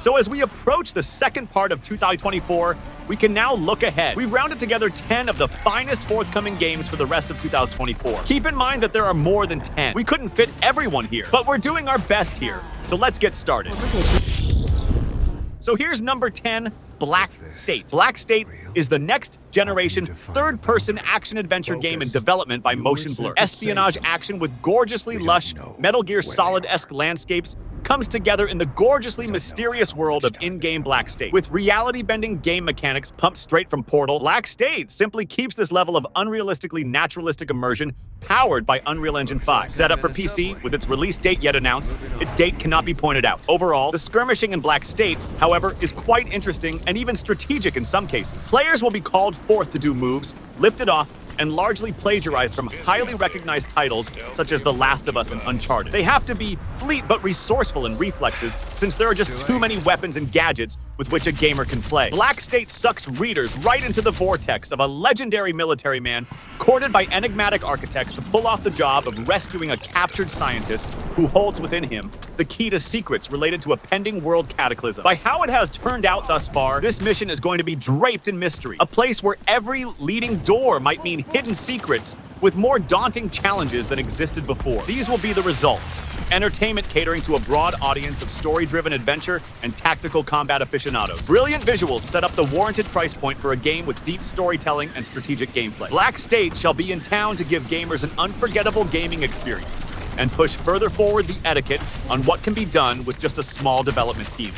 So as we approach the second part of 2024, we can now look ahead. We've rounded together 10 of the finest forthcoming games for the rest of 2024. Keep in mind that there are more than 10. We couldn't fit everyone here, but we're doing our best here. So let's get started. So here's number 10, Black State. Black State is the next generation third-person action-adventure game in development by Motion Blur. Espionage action with gorgeously lush, Metal Gear Solid-esque landscapes comes together in the gorgeously mysterious world of in-game Black State. With reality-bending game mechanics pumped straight from Portal, Black State simply keeps this level of unrealistically naturalistic immersion powered by Unreal Engine 5. Set up for PC, with its release date yet announced, its date cannot be pointed out. Overall, the skirmishing in Black State, however, is quite interesting and even strategic in some cases. Players will be called forth to do moves, lifted off, and largely plagiarized from highly recognized titles such as The Last of Us and Uncharted. They have to be fleet but resourceful in reflexes, since there are just too many weapons and gadgets with which a gamer can play. Black State sucks readers right into the vortex of a legendary military man courted by enigmatic architects to pull off the job of rescuing a captured scientist who holds within him the key to secrets related to a pending world cataclysm. By how it has turned out thus far, this mission is going to be draped in mystery, a place where every leading door might mean hidden secrets with more daunting challenges than existed before. These will be the results. Entertainment catering to a broad audience of story-driven adventure and tactical combat aficionados. Brilliant visuals set up the warranted price point for a game with deep storytelling and strategic gameplay. Black State shall be in town to give gamers an unforgettable gaming experience and push further forward the etiquette on what can be done with just a small development team.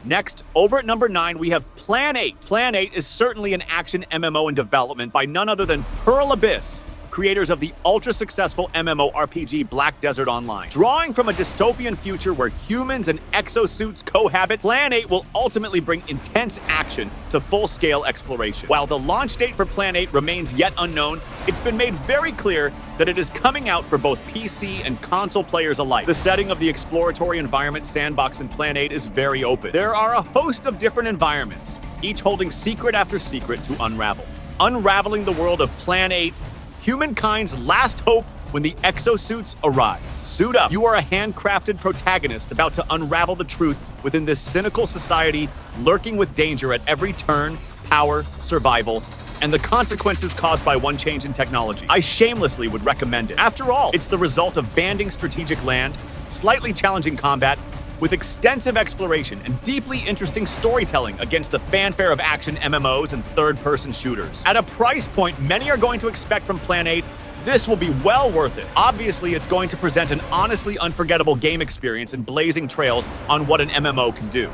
Next, over at number 9, we have Plan 8. Plan 8 is certainly an action MMO in development by none other than Pearl Abyss, creators of the ultra-successful MMORPG Black Desert Online. Drawing from a dystopian future where humans and exosuits cohabit, Plan 8 will ultimately bring intense action to full-scale exploration. While the launch date for Plan 8 remains yet unknown, it's been made very clear that it is coming out for both PC and console players alike. The setting of the exploratory environment sandbox in Plan 8 is very open. There are a host of different environments, each holding secret after secret to unravel. Unraveling the world of Plan 8, humankind's last hope when the exosuits arise. Suit up. You are a handcrafted protagonist about to unravel the truth within this cynical society lurking with danger at every turn, power, survival, and the consequences caused by one change in technology. I shamelessly would recommend it. After all, it's the result of banding strategic land, slightly challenging combat, with extensive exploration and deeply interesting storytelling against the fanfare of action MMOs and third-person shooters. At a price point many are going to expect from Plan 8, this will be well worth it. Obviously, it's going to present an honestly unforgettable game experience and blazing trails on what an MMO can do.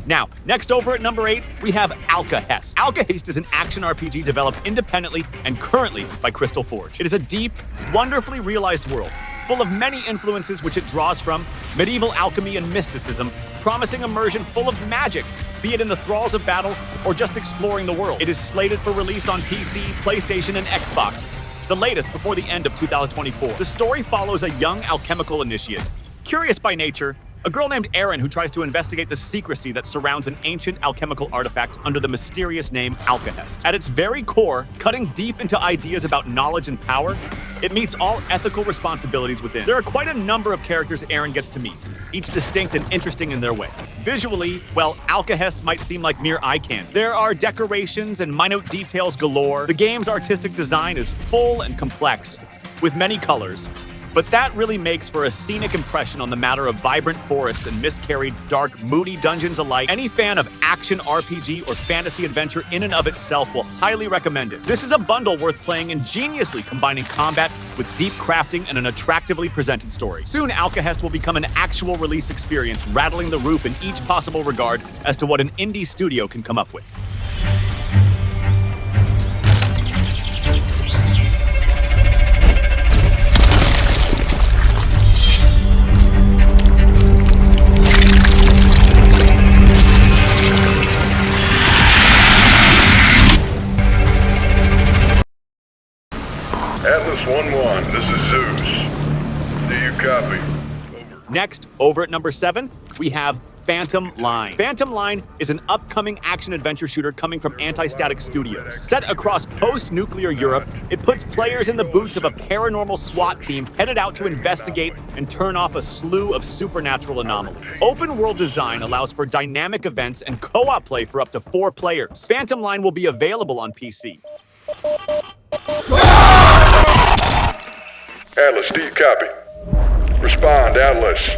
Now, next over at number 8, we have Alkahest. Alkahest is an action RPG developed independently and currently by Crystal Forge. It is a deep, wonderfully realized world, full of many influences which it draws from, medieval alchemy and mysticism, promising immersion full of magic, be it in the thralls of battle or just exploring the world. It is slated for release on PC, PlayStation, and Xbox, the latest before the end of 2024. The story follows a young alchemical initiate, curious by nature, a girl named Erin who tries to investigate the secrecy that surrounds an ancient alchemical artifact under the mysterious name Alkahest. At its very core, cutting deep into ideas about knowledge and power, it meets all ethical responsibilities within. There are quite a number of characters Erin gets to meet, each distinct and interesting in their way. Visually, well, Alkahest might seem like mere eye candy. There are decorations and minute details galore. The game's artistic design is full and complex, with many colors, But that really makes for a scenic impression on the matter of vibrant forests and miscarried, dark, moody dungeons alike. Any fan of action RPG or fantasy adventure in and of itself will highly recommend it. This is a bundle worth playing ingeniously, combining combat with deep crafting and an attractively presented story. Soon, Alkahest will become an actual release experience, rattling the roof in each possible regard as to what an indie studio can come up with. Atlas 1-1, this is Zeus. Do you copy? Over. Next, over at number 7, we have Phantom Line. Phantom Line is an upcoming action-adventure shooter coming from Anti-Static Studios. Set across post-nuclear Europe, it puts players in the boots of a paranormal SWAT team headed out to investigate and turn off a slew of supernatural anomalies. Open-world design allows for dynamic events and co-op play for up to 4 players. Phantom Line will be available on PC. Atlas, do you copy? Respond, Atlas.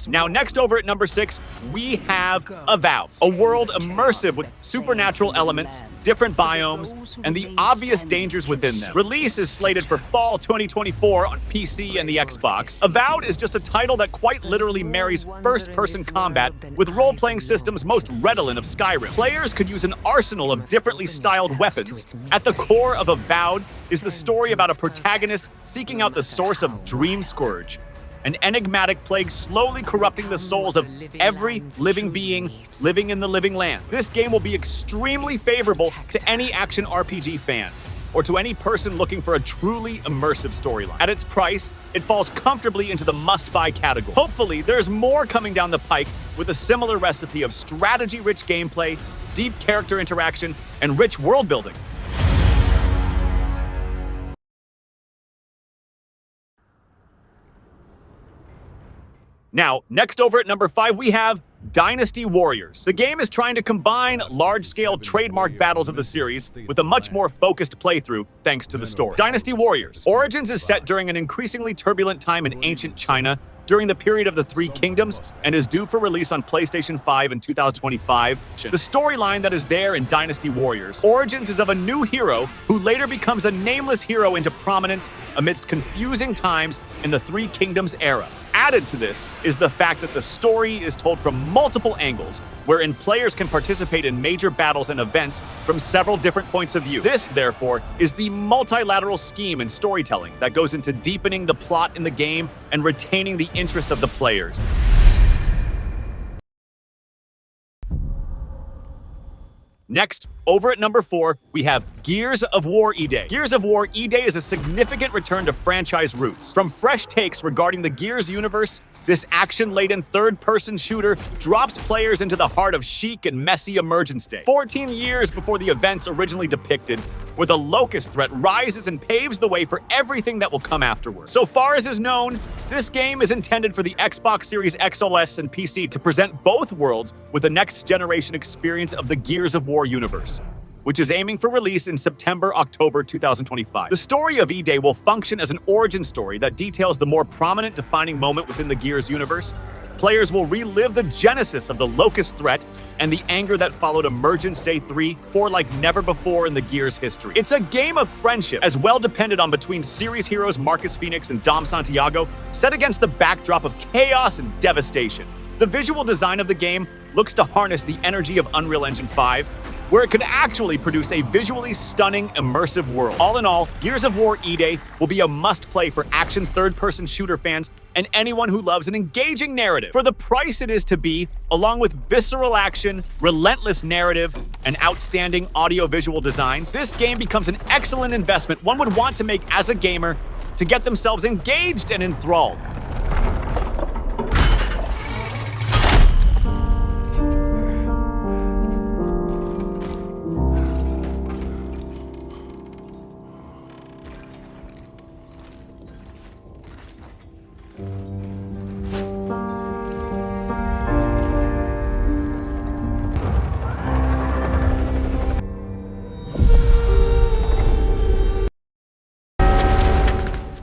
Now, next over at number 6, we have Avowed, a world immersive with supernatural elements, different biomes, and the obvious dangers within them. Release is slated for fall 2024 on PC and the Xbox. Avowed is just a title that quite literally marries first-person combat with role-playing systems most redolent of Skyrim. Players could use an arsenal of differently styled weapons. At the core of Avowed is the story about a protagonist seeking out the source of Dream Scourge, an enigmatic plague slowly corrupting the souls of every living being living in the living land. This game will be extremely favorable to any action RPG fan, or to any person looking for a truly immersive storyline. At its price, it falls comfortably into the must-buy category. Hopefully, there's more coming down the pike with a similar recipe of strategy-rich gameplay, deep character interaction, and rich world building. Now, next over at number 5, we have Dynasty Warriors. The game is trying to combine large-scale trademark battles of the series with a much more focused playthrough thanks to the story. Dynasty Warriors. Origins is set during an increasingly turbulent time in ancient China during the period of the Three Kingdoms and is due for release on PlayStation 5 in 2025. The storyline that is there in Dynasty Warriors. Origins is of a new hero who later becomes a nameless hero into prominence amidst confusing times in the Three Kingdoms era. Added to this is the fact that the story is told from multiple angles, wherein players can participate in major battles and events from several different points of view. This, therefore, is the multilateral scheme in storytelling that goes into deepening the plot in the game and retaining the interest of the players. Next, over at number 4, we have Gears of War E-Day. Gears of War E-Day is a significant return to franchise roots. From fresh takes regarding the Gears universe, this action-laden third-person shooter drops players into the heart of chic and messy Emergence Day, 14 years before the events originally depicted, where the Locust threat rises and paves the way for everything that will come afterward. So far as is known, this game is intended for the Xbox Series XLS and PC to present both worlds with the next-generation experience of the Gears of War universe, which is aiming for release in September-October 2025. The story of E-Day will function as an origin story that details the more prominent defining moment within the Gears universe. Players will relive the genesis of the Locust threat and the anger that followed Emergence Day 3 for like never before in the Gears history. It's a game of friendship, as well depended on between series heroes Marcus Phoenix and Dom Santiago, set against the backdrop of chaos and devastation. The visual design of the game looks to harness the energy of Unreal Engine 5, where it could actually produce a visually stunning, immersive world. All in all, Gears of War E-Day will be a must-play for action third-person shooter fans and anyone who loves an engaging narrative. For the price it is to be, along with visceral action, relentless narrative, and outstanding audio-visual designs, this game becomes an excellent investment one would want to make as a gamer to get themselves engaged and enthralled.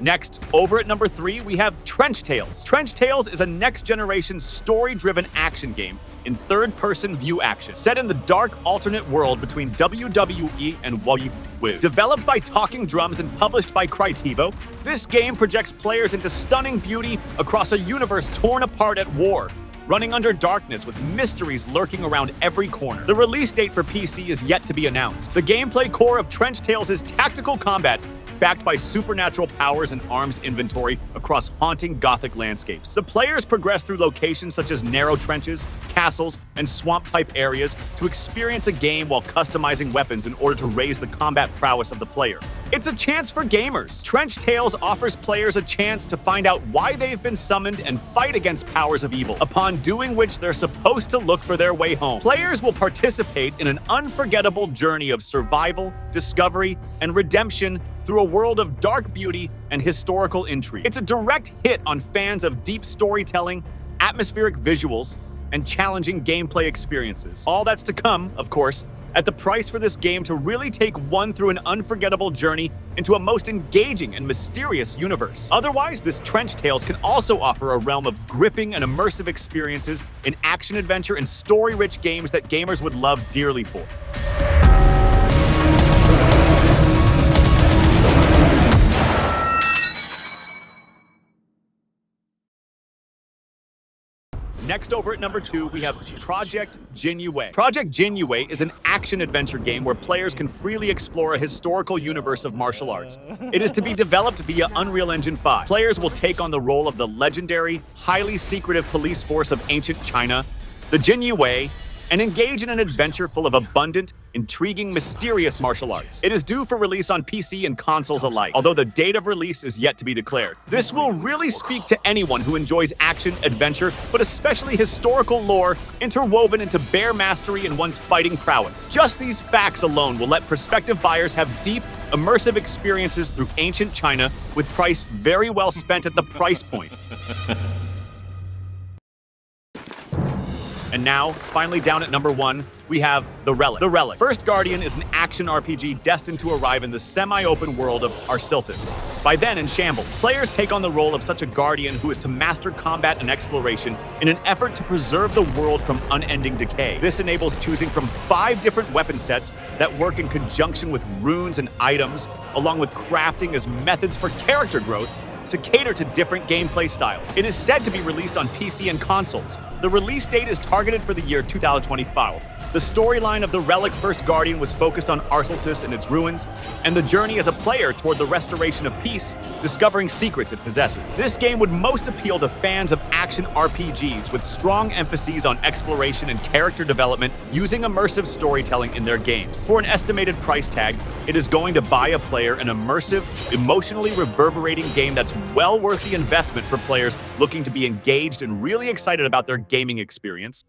Next, over at number 3, we have Trench Tales. Trench Tales is a next-generation story-driven action game in third-person view action, set in the dark alternate world between WWE and Jinyiwei. Developed by Talking Drums and published by Crytevo, this game projects players into stunning beauty across a universe torn apart at war, running under darkness with mysteries lurking around every corner. The release date for PC is yet to be announced. The gameplay core of Trench Tales is tactical combat, backed by supernatural powers and arms inventory across haunting Gothic landscapes. The players progress through locations such as narrow trenches, castles, and swamp-type areas to experience a game while customizing weapons in order to raise the combat prowess of the player. It's a chance for gamers. Trench Tales offers players a chance to find out why they've been summoned and fight against powers of evil, upon doing which they're supposed to look for their way home. Players will participate in an unforgettable journey of survival, discovery, and redemption through a world of dark beauty and historical intrigue. It's a direct hit on fans of deep storytelling, atmospheric visuals, and challenging gameplay experiences. All that's to come, of course, at the price for this game to really take one through an unforgettable journey into a most engaging and mysterious universe. Otherwise, this Trench Tales can also offer a realm of gripping and immersive experiences in action-adventure and story-rich games that gamers would love dearly for. Next, over at number 2, we have Project Jinyiwei. Project Jinyiwei is an action-adventure game where players can freely explore a historical universe of martial arts. It is to be developed via Unreal Engine 5. Players will take on the role of the legendary, highly secretive police force of ancient China, the Jinyiwei, and engage in an adventure full of abundant, intriguing, mysterious martial arts. It is due for release on PC and consoles alike, although the date of release is yet to be declared. This will really speak to anyone who enjoys action, adventure, but especially historical lore interwoven into bare mastery and one's fighting prowess. Just these facts alone will let prospective buyers have deep, immersive experiences through ancient China with price very well spent at the price point. And now, finally down at number 1, we have The Relic. The Relic. First Guardian is an action RPG destined to arrive in the semi-open world of Arsiltis, by then in shambles. Players take on the role of such a guardian who is to master combat and exploration in an effort to preserve the world from unending decay. This enables choosing from 5 different weapon sets that work in conjunction with runes and items, along with crafting as methods for character growth to cater to different gameplay styles. It is said to be released on PC and consoles. The release date is targeted for the year 2025. The storyline of the Relic First Guardian was focused on Arsiltis and its ruins, and the journey as a player toward the restoration of peace, discovering secrets it possesses. This game would most appeal to fans of action RPGs with strong emphases on exploration and character development using immersive storytelling in their games. For an estimated price tag, it is going to buy a player an immersive, emotionally reverberating game that's well worth the investment for players looking to be engaged and really excited about their gaming experience.